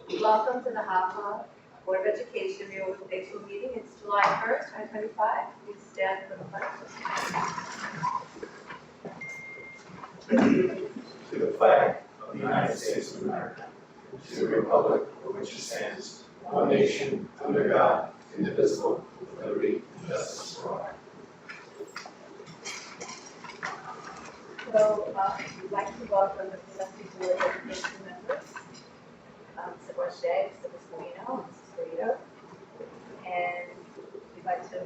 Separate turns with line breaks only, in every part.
Welcome to the Hauppauge Board of Education reorganizational meeting. It's July 1st, 2025. Please stand for the pledge.
To the flag of the United States of America, to the republic for which it stands, one nation, under God, indivisible, with liberty and justice for all.
So, we'd like to welcome the Trustee Board of Education members, Mr. Roche, Mr. Viscarino, and Mrs. Garrido. And we'd like to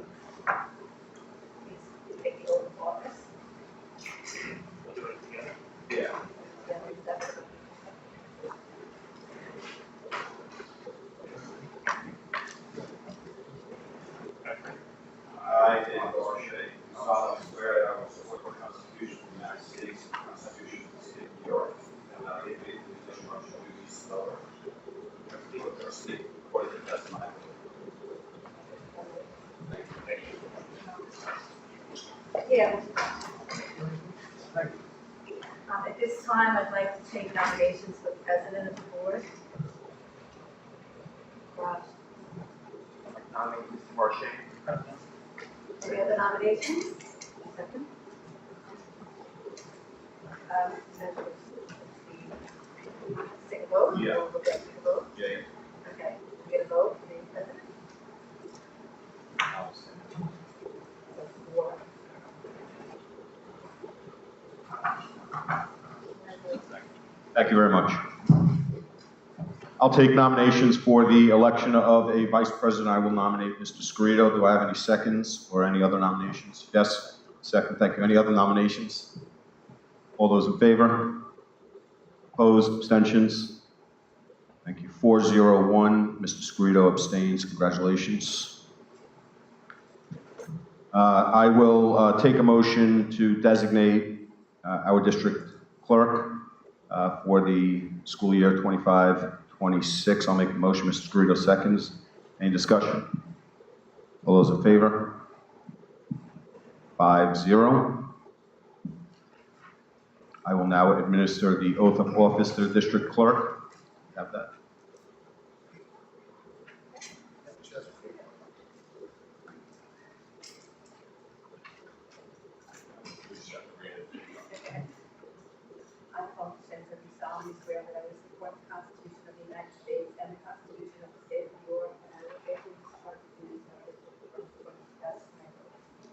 please take the oath of office.
Yeah. I, Dan Roche, solemnly swear that I will support the Constitution of the United States and the Constitution of the State of New York, and that I will faithfully discharge the duties of trustee according to the best of my ability. Thank you.
Yeah. At this time, I'd like to take nominations for president of the board. Raj.
Nominate Mr. Marche for president.
Any other nominations? Second. Take a vote?
Yeah.
Or we'll get a vote?
Jay.
Okay, we get a vote for the president? So, 4.
Thank you very much. I'll take nominations for the election of a vice president. I will nominate Mr. Scarrido. Do I have any seconds or any other nominations? Yes, second, thank you. Any other nominations? All those in favor? Opposed, abstentions? Thank you. 401, Mr. Scarrido abstains. Congratulations. I will take a motion to designate our district clerk for the school year 25-26. I'll make the motion. Mr. Scarrido seconds. Any discussion? All those in favor? 5-0. I will now administer the oath of office to the district clerk. Have that.
I, Paul Shenton, do solemnly swear that I will support the Constitution of the United States and the Constitution of the State of New York, and I will faithfully discharge the duties of the district clerk to the best of my ability.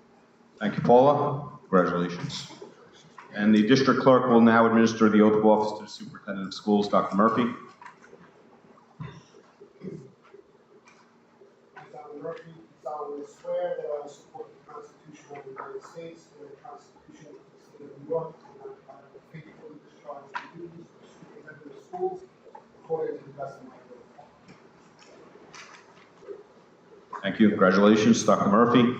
Thank you, Paula. Congratulations. And the district clerk will now administer the oath of office to the superintendent of schools, Dr. Murphy.
Dr. Murphy, solemnly swear that I will support the Constitution of the United States and the Constitution of the State of New York, and that I will faithfully discharge the duties of superintendent of schools according to the best of my ability.
Thank you. Congratulations, Dr. Murphy.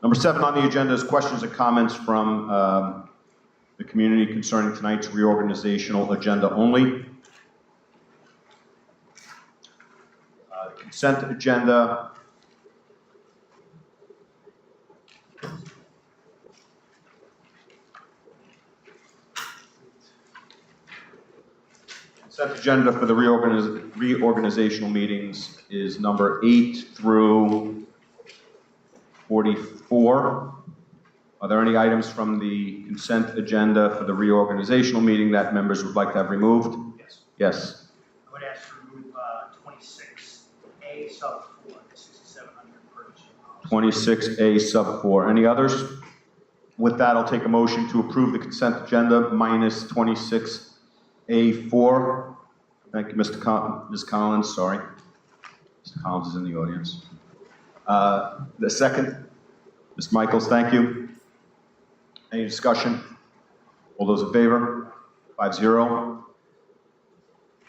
Number 7 on the agenda is questions and comments from the community concerning tonight's reorganizational agenda only. Consent agenda. Consent agenda for the reorganizational meetings is number 8 through 44. Are there any items from the consent agenda for the reorganizational meeting that members would like to have removed?
Yes.
Yes.
I would ask to remove 26A sub 4, the 6,700 purchasing policy.
26A sub 4. Any others? With that, I'll take a motion to approve the consent agenda minus 26A4. Thank you, Ms. Collins. Sorry. Mr. Collins is in the audience. The second, Ms. Michaels, thank you. Any discussion? All those in favor? 5-0.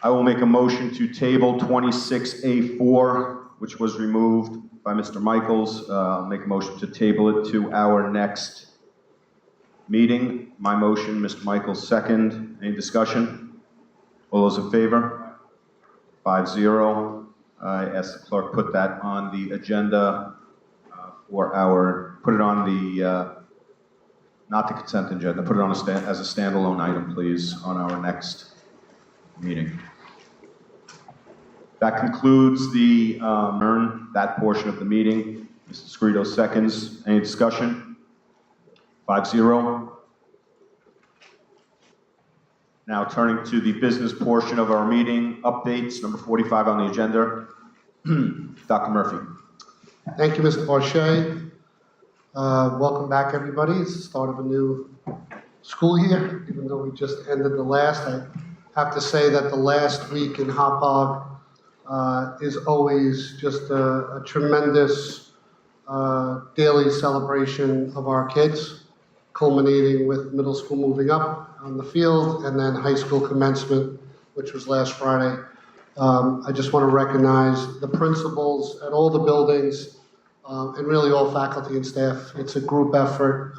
I will make a motion to table 26A4, which was removed by Mr. Michaels. I'll make a motion to table it to our next meeting. My motion, Mr. Michaels, second. Any discussion? All those in favor? 5-0. I ask the clerk put that on the agenda put it on the, not the consent agenda, put it on as a standalone item, please, on our next meeting. That concludes the, that portion of the meeting. Mr. Scrito seconds. Any discussion? 5-0. Now turning to the business portion of our meeting, updates, number 45 on the agenda. Dr. Murphy.
Thank you, Mr. Barchet. Welcome back, everybody. It's the start of a new school year, even though we just ended the last. I have to say that the last week in Hauppauge is always just a tremendous daily celebration of our kids, culminating with middle school moving up on the field and then high school commencement, which was last Friday. I just want to recognize the principals at all the buildings and really all faculty and staff. It's a group effort.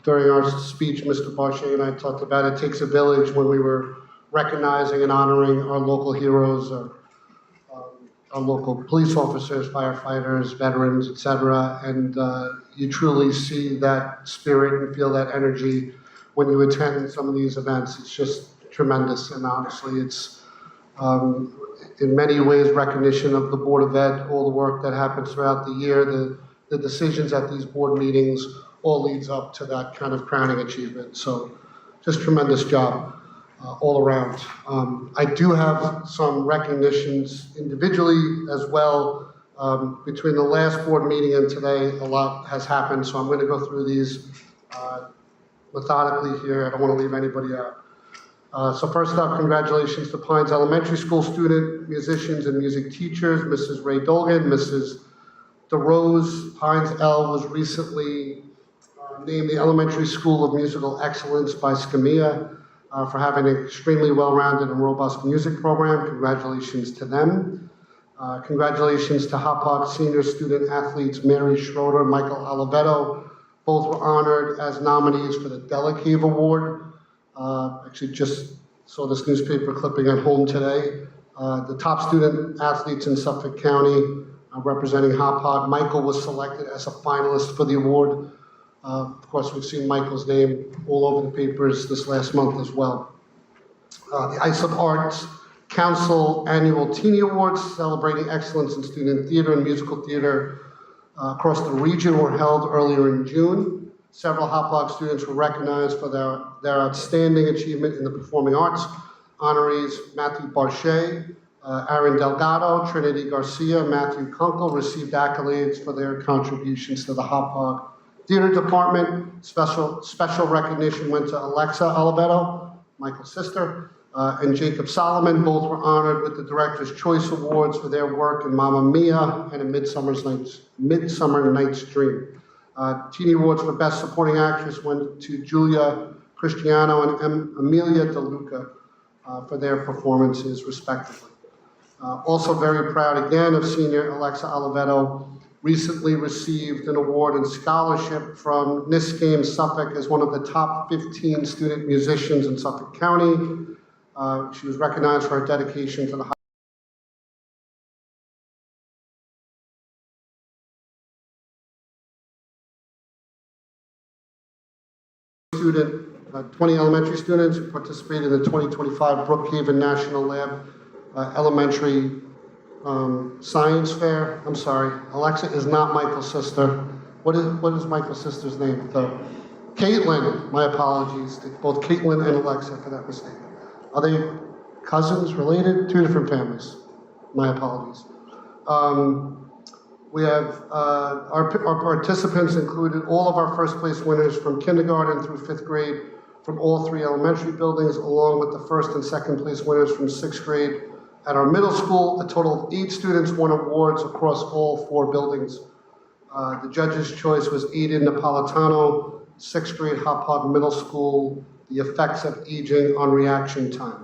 During our speech, Mr. Barchet and I talked about it takes a village when we were recognizing and honoring our local heroes, our local police officers, firefighters, veterans, etc. And you truly see that spirit and feel that energy when you attend some of these events. It's just tremendous, and honestly, it's in many ways recognition of the Board of Ed, all the work that happens throughout the year, the decisions at these board meetings, all leads up to that kind of crowning achievement. So just tremendous job all around. I do have some recognitions individually as well. Between the last board meeting and today, a lot has happened, so I'm going to go through these methodically here. I don't want to leave anybody out. So first up, congratulations to Pines Elementary School student, musicians, and music teachers, Mrs. Ray Dolgan, Mrs. DeRose. Pines L was recently named the Elementary School of Musical Excellence by SCMEA for having an extremely well-rounded and robust music program. Congratulations to them. Congratulations to Hauppauge senior student athletes Mary Schroeder, Michael Olivetto. Both were honored as nominees for the Della Cave Award. Actually just saw this newspaper clipping at home today. The top student athletes in Suffolk County representing Hauppauge. Michael was selected as a finalist for the award. Of course, we've seen Michael's name all over the papers this last month as well. The ISOP Arts Council Annual Teenie Awards celebrating excellence in student theater and musical theater across the region were held earlier in June. Several Hauppauge students were recognized for their outstanding achievement in the performing arts. Honorees Matthew Barchet, Aaron Delgado, Trinity Garcia, Matthew Kunkel received accolades for their contributions to the Hauppauge Theater Department. Special recognition went to Alexa Olivetto, Michael's sister, and Jacob Solomon. Both were honored with the Director's Choice Awards for their work in Mamma Mia and A Midsummer Night's Dream. Teenie Awards for Best Supporting Actress went to Julia Cristiano and Amelia DeLuca for their performances, respectively. Also very proud again of senior Alexa Olivetto, recently received an award and scholarship from Niskayne, Suffolk, as one of the top 15 student musicians in Suffolk County. She was recognized for her dedication to the student, 20 elementary students who participated in the 2025 Brookhaven National Lab Elementary Science Fair. I'm sorry, Alexa is not Michael's sister. What is Michael's sister's name? Caitlin. My apologies to both Caitlin and Alexa for that mistake. Are they cousins, related? Two different families. My apologies. We have our participants included all of our first place winners from kindergarten through 5th grade from all 3 elementary buildings, along with the first and second place winners from 6th grade at our middle school. A total of 8 students won awards across all 4 buildings. The judge's choice was Aiden Napolitano, 6th grade Hauppauge Middle School, The Effects of Aging on Reaction Time.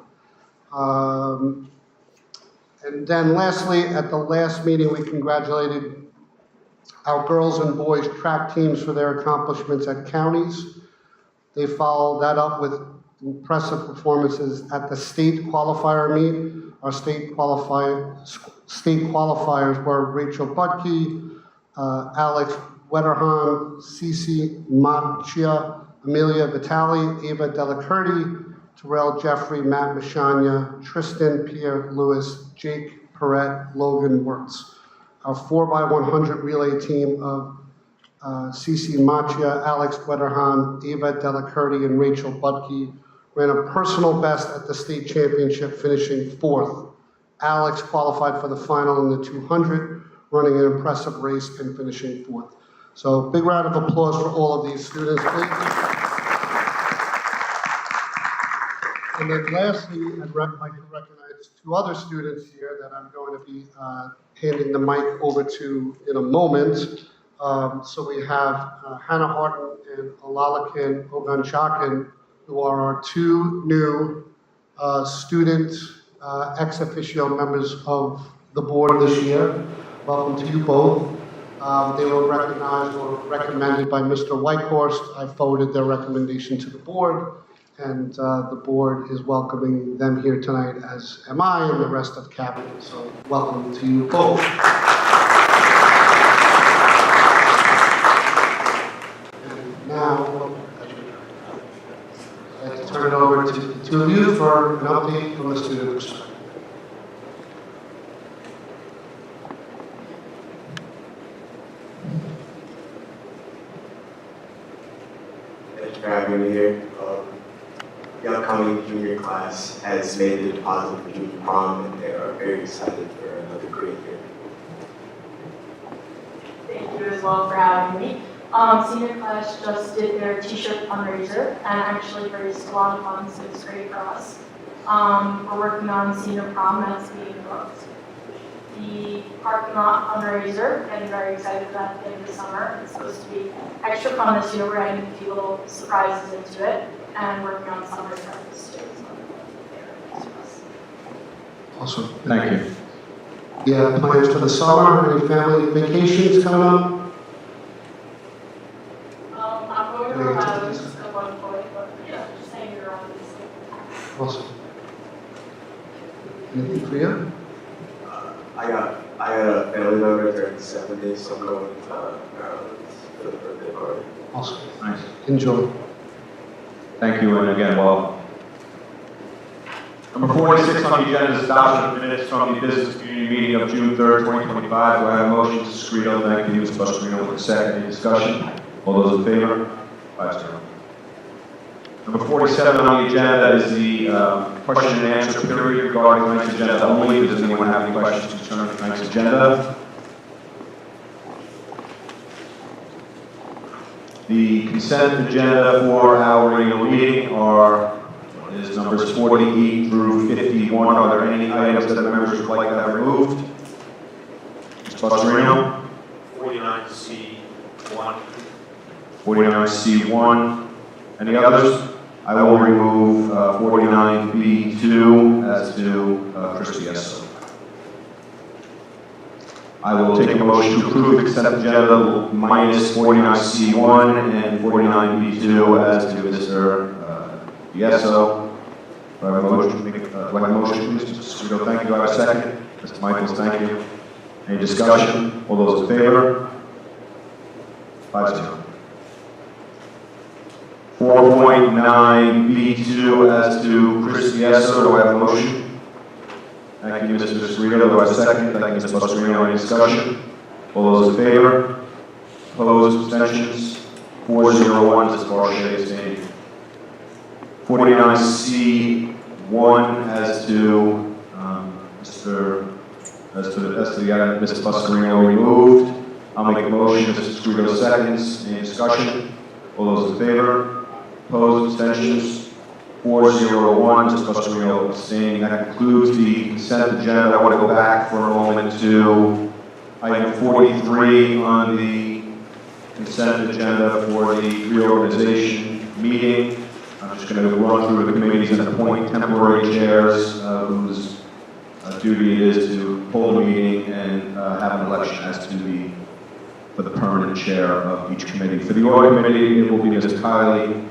And then lastly, at the last meeting, we congratulated our girls and boys track teams for their accomplishments at counties. They followed that up with impressive performances at the state qualifier meet. Our state qualifiers were Rachel Budke, Alex Wetterhahn, Cece Machia, Amelia Vitale, Ava Delacurti, Terrell Jeffrey, Matt Mashanya, Tristan Pierre Lewis, Jake Perret, Logan Wirtz. Our 4x100 relay team of Cece Machia, Alex Wetterhan, Eva Delacurti, and Rachel Budke ran a personal best at the state championship, finishing 4th. Alex qualified for the final in the 200, running an impressive race and finishing 4th. So big round of applause for all of these students, please. And then lastly, I'd like to recognize 2 other students here that I'm going to be handing the mic over to in a moment. So we have Hannah Horton and Alalakin Oganchakin, who are our 2 new student ex officio members of the board this year. Welcome to you both. They were recognized or recommended by Mr. Whitehorse. I forwarded their recommendation to the board, and the board is welcoming them here tonight, as am I and the rest of cabinet. So welcome to you both. And now, I'd like to turn it over to the 2 of you for an update from the student perspective.
Thank you for having me here. The upcoming junior class has made the deposit for junior prom, and they are very excited for another great year.
Thank you as well for having me. Senior class just did their t-shirt fundraiser and actually raised a lot of funds, so it's great for us. We're working on senior prom that's being booked. The parking lot fundraiser, getting very excited about at the end of the summer. It's supposed to be extra fun this year. We're adding a few little surprises into it and working on summer trends too.
Awesome.
Thank you.
Yeah, plans for the summer, any family vacations coming up?
I'm going to Rhode Island at one point, but yeah, just hanging around this.
Awesome. Anything for you?
I got a family member turning 70, so I'm going to Maryland for the birthday party.
Awesome.
Nice.
Enjoy.
Thank you, and again, welcome. Number 46 on the agenda is adoption of minutes from the business community meeting of June 3rd, 2025. Do I have a motion? Mrs. Greedo, thank you. Ms. Buscarino with a second. Any discussion? All those in favor? 5-0. Number 47 on the agenda is the question and answer period regarding tonight's agenda only. Does anyone have any questions concerning tonight's agenda? The consent agenda for our regular meeting is numbers 48 through 51. Are there any items that the members would like to have removed? Ms. Buscarino?
49C1.
49C1. Any others? I will remove 49B2 as to Christie S. I will take a motion to approve the consent agenda minus 49C1 and 49B2 as to Mr. Yeso. Do I have a motion? Do I have a motion, please? Mr. Scudo, thank you. Do I have a second? Mr. Michaels, thank you. Any discussion? All those in favor? 5-0. 4.9B2 as to Christie Yeso. Do I have a motion? Thank you, Mr. Scudo. Do I have a second? Thank you, Ms. Buscarino. Any discussion? All those in favor? Opposed? Abstentions? 401. Mr. Barchet abstaining. 49C1 as to the item Mrs. Buscarino removed. I'll make a motion. Mr. Scudo seconds. Any discussion? All those in favor? Opposed? Abstentions? 401. Mr. Buscarino abstaining. That concludes the consent agenda. I want to go back for a moment to item 43 on the consent agenda for the reorganization meeting. I'm just going to run through the committees and appoint temporary chairs whose duty it is to hold a meeting and have an election as to for the permanent chair of each committee. For the audit committee, it will be Ms. Kiley.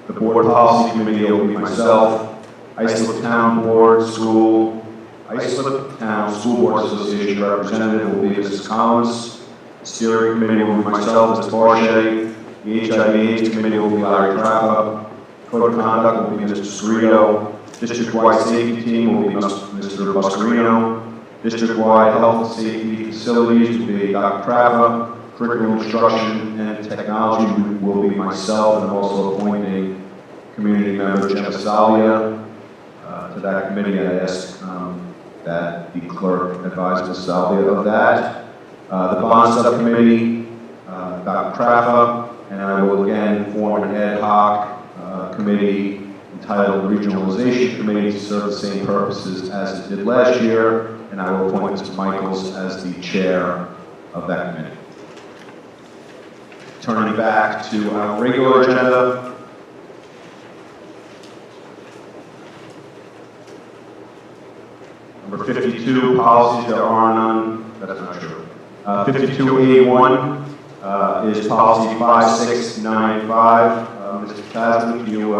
The board policy committee, it will be myself. Islip Town Board School Board Association representative will be Mrs. Collins. The steering committee will be myself, Mr. Barchet. The HIV/AIDS committee will be Larry Trappa. Code of Conduct will be Mr. Cerrito. District-wide Safety Team will be Mr. Buscarino. District-wide Health and Safety Facilities will be Dr. Trappa. Curriculum Instruction and Technology will be myself, and I'm also appointing community member Gemma Salia to that committee. I ask that the clerk advise Ms. Salia of that. The Bond Subcommittee, Dr. Trappa, and I will again form an ad hoc committee entitled Regionalization Committee to serve the same purposes as it did last year, and I will appoint Mr. Michaels as the chair of that committee. Turning back to our regular agenda. Number 52, policies, there are none. That's not true. 52A1 is policy 5695. Mr. Tasman, can you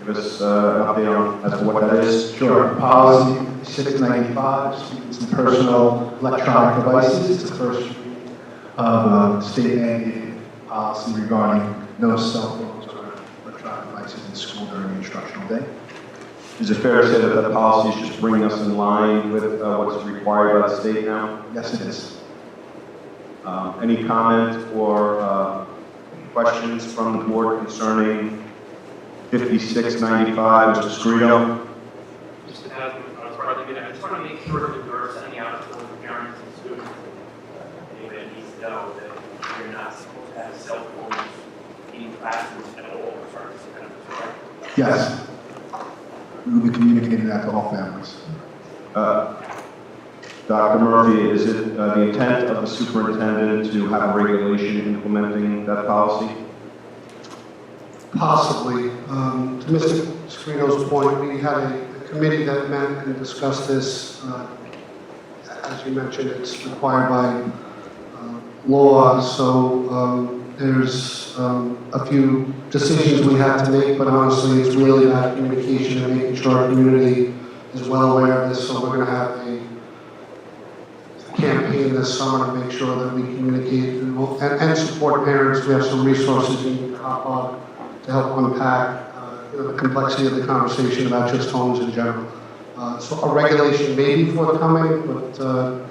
give us an update on as to what that is?
Sure. Policy 695, students and personal electronic devices. It's the first reading of state mandated policy regarding no cell phones or electronic devices in school during the instructional day.
Is it fair to say that the policy is just bringing us in line with what's required by the state now?
Yes, it is.
Any comment or questions from the board concerning 5695, Mr. Cerrito?
Just as part of the meeting, I just want to make sure that you're sending out to the parents and students, anybody needs to know that you're not supposed to have cell phones in classrooms at all, as far as kind of correct.
Yes. We will be communicating that to all families.
Dr. Murphy, is it the intent of the superintendent to have a regulation implementing that policy?
Possibly. To Mr. Scrino's point, we had a committee that met and discussed this. As you mentioned, it's required by law, so there's a few decisions we have to make, but honestly, it's really about communication and making sure our community is well aware of this, so we're going to have a campaign this summer to make sure that we communicate and support parents. We have some resources in Hauppauge to help unpack the complexity of the conversation about just phones in general. So a regulation may be forthcoming, but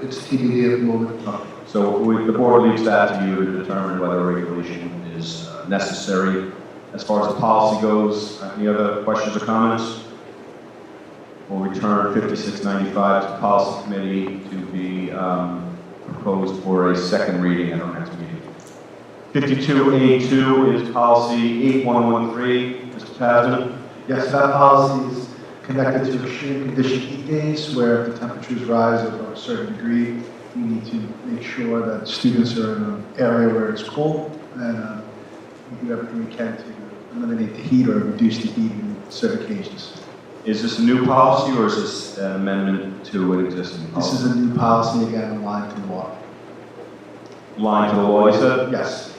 it's TBD at the moment.
So the board leaves that to you to determine whether a regulation is necessary. As far as the policy goes, any other questions or comments? We'll return 5695 to the policy committee to be proposed for a second reading at our next meeting. 52A2 is policy 8113. Mr. Tasman?
Yes, that policy is connected to extreme condition heat days where the temperatures rise over a certain degree. We need to make sure that students are in an area where it's cool, and we do everything we can to eliminate the heat or reduce the heat in certain occasions.
Is this a new policy or is this an amendment to an existing policy?
This is a new policy, again, in line to the law.
Line to the law, you said?
Yes.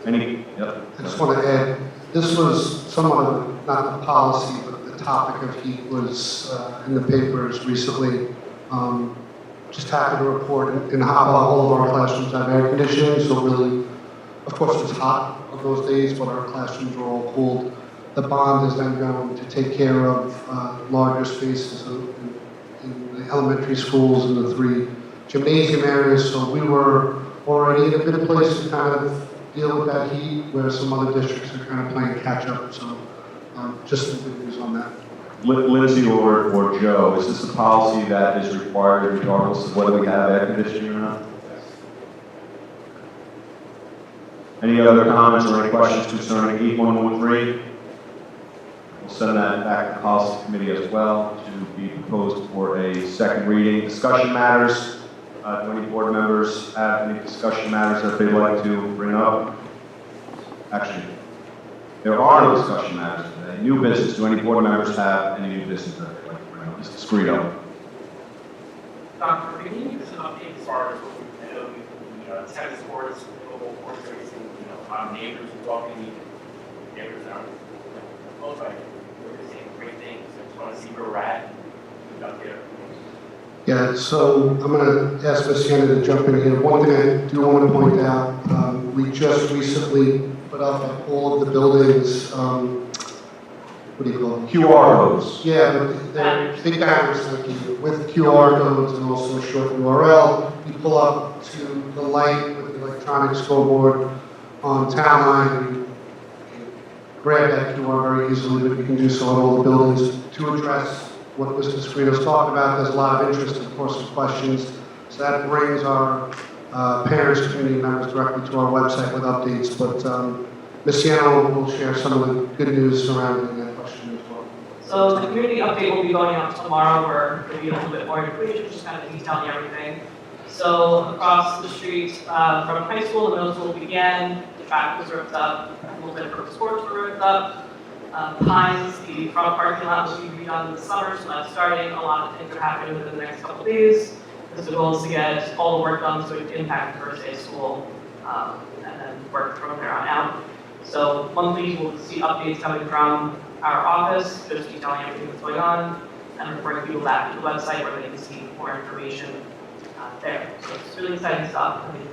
Any? Yep.
I just want to add, this was somewhat of, not the policy, but the topic of heat was in the papers recently. Just happened to report in Hauppauge, all of our classrooms have air conditioning, so really, of course, it's hot on those days, but our classrooms are all cooled. The bond is then going to take care of larger spaces in the elementary schools and the 3 gymnasium areas, so we were already in a good place to kind of deal with that heat, where some other districts are kind of playing catch up, so just some good news on that.
Lindsay or Joe, is this a policy that is required regardless of whether we have air conditioning or not? Any other comments or any questions concerning 8113? We'll send that back to the policy committee as well to be proposed for a second reading. Discussion matters. Do any board members have any discussion matters that they'd like to bring up? Actually, there are no discussion matters today. New business. Do any board members have any new business that they'd like to bring up? Mr. Cerrito.
Dr. can you give us an update as far as what we know with the tennis courts, local horse racing, neighbors who walk in, neighbors are both like we're saying great things. I just want to see where we're at out there.
Yeah, so I'm going to ask Ms. Hanna to jump in here. One thing I do want to point out, we just recently put up at all of the buildings what do you call them?
QR codes.
Yeah, but they're big banners like you, with QR codes and also a short URL. You pull up to the light with the electronic scoreboard on town line. You grab that QR very easily, but you can do so in all the buildings to address what Mr. Scrito's talked about. There's a lot of interest, of course, and questions. So that brings our parents, community members directly to our website with updates. But Ms. Yano will share some of the good news surrounding that question as well.
So the community update will be going out tomorrow, where there'll be a little bit more information, just kind of detailing everything. So across the street from high school, the middle school began, the track was ripped up, a little bit of sports were ripped up. Pines, the front parking lot will be redone this summer, so that's starting. A lot of things are happening within the next couple of days. Because the goal is to get all the work done so it can impact the first day of school, and then work from there on out. So monthly, we'll see updates coming from our office, just detailing everything that's going on, and referring people back to the website where they can see more information there. So it's really exciting stuff. I mean,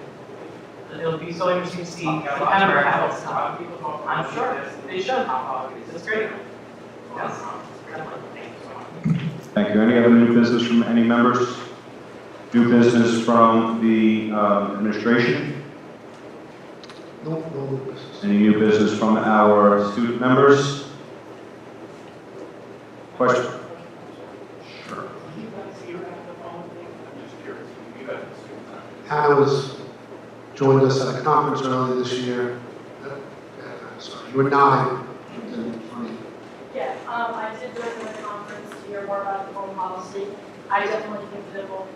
it'll be so interesting to see kind of how it's done. I'm sure they should. It's great. Yes.
Thank you. Any other new business from any members? New business from the administration?
No new business.
Any new business from our student members? Question? Sure.
Hannah joined us at a conference earlier this year. Sorry, you were 9.
Yeah, I did go to the conference to hear more about the home policy. I definitely think that it will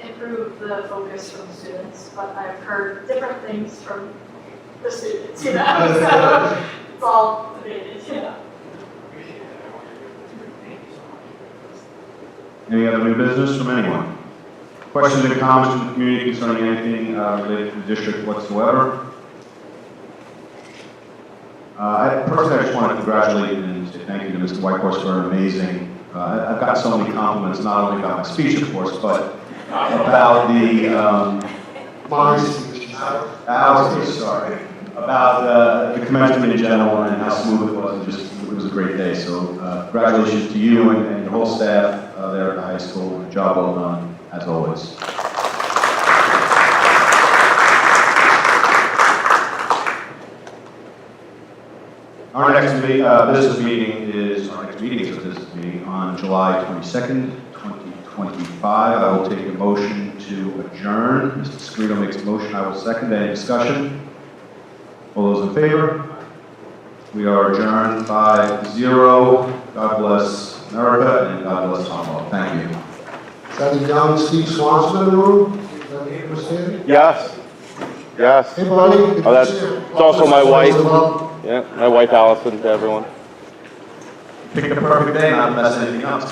improve the focus from the students, but I've heard different things from the students, you know, so it's all debated, you know.
Any other new business from anyone? Questions and comments from the community concerning anything related to the district whatsoever? Personally, I just want to congratulate and say thank you to Mr. Whitehorse for an amazing, I've gotten so many compliments, not only about my speech, of course, but about the, our speech, sorry, about the commencement in general and how smooth it was, and just, it was a great day. So congratulations to you and your whole staff there at the high school. Good job well done, as always. Our next business meeting is a business meeting on July 22nd, 2025. I will take a motion to adjourn. Mr. Scrito makes a motion. I will second. Any discussion? All those in favor? We are adjourned 5-0. God bless America and God bless Hauppauge. Thank you.
Is that the young Steve Swanson in the room? Is that what you're saying?
Yes. Yes.
Hey, buddy. Good
Oh, that's
to see you.
it's also my wife.
Welcome.
Yeah, my wife Allison, to everyone.
Pick the perfect day not to mess anything up.